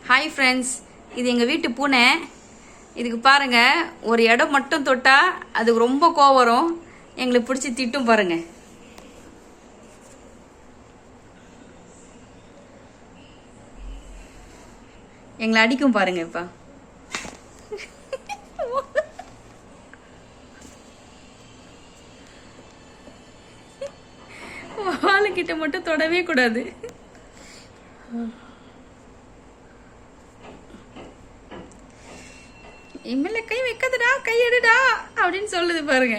Hi friends, இது எங்கள் வீட்டு பூனை. இதுக்கு பாருங்க, ஒரு இடம் மட்டும் தொட்டா அதுக்கு ரொம்ப கோவம் வரும். எங்களுக்கு பிடிச்சி திட்டும் பாருங்க. எங்களை அடிக்கும் பாருங்க. இப்ப வாளுக்கிட்ட மட்டும் தொடவே கூடாது. இம்மையில கை வைக்காதடா, கை எடுடா அப்படின்னு சொல்லுது பாருங்க.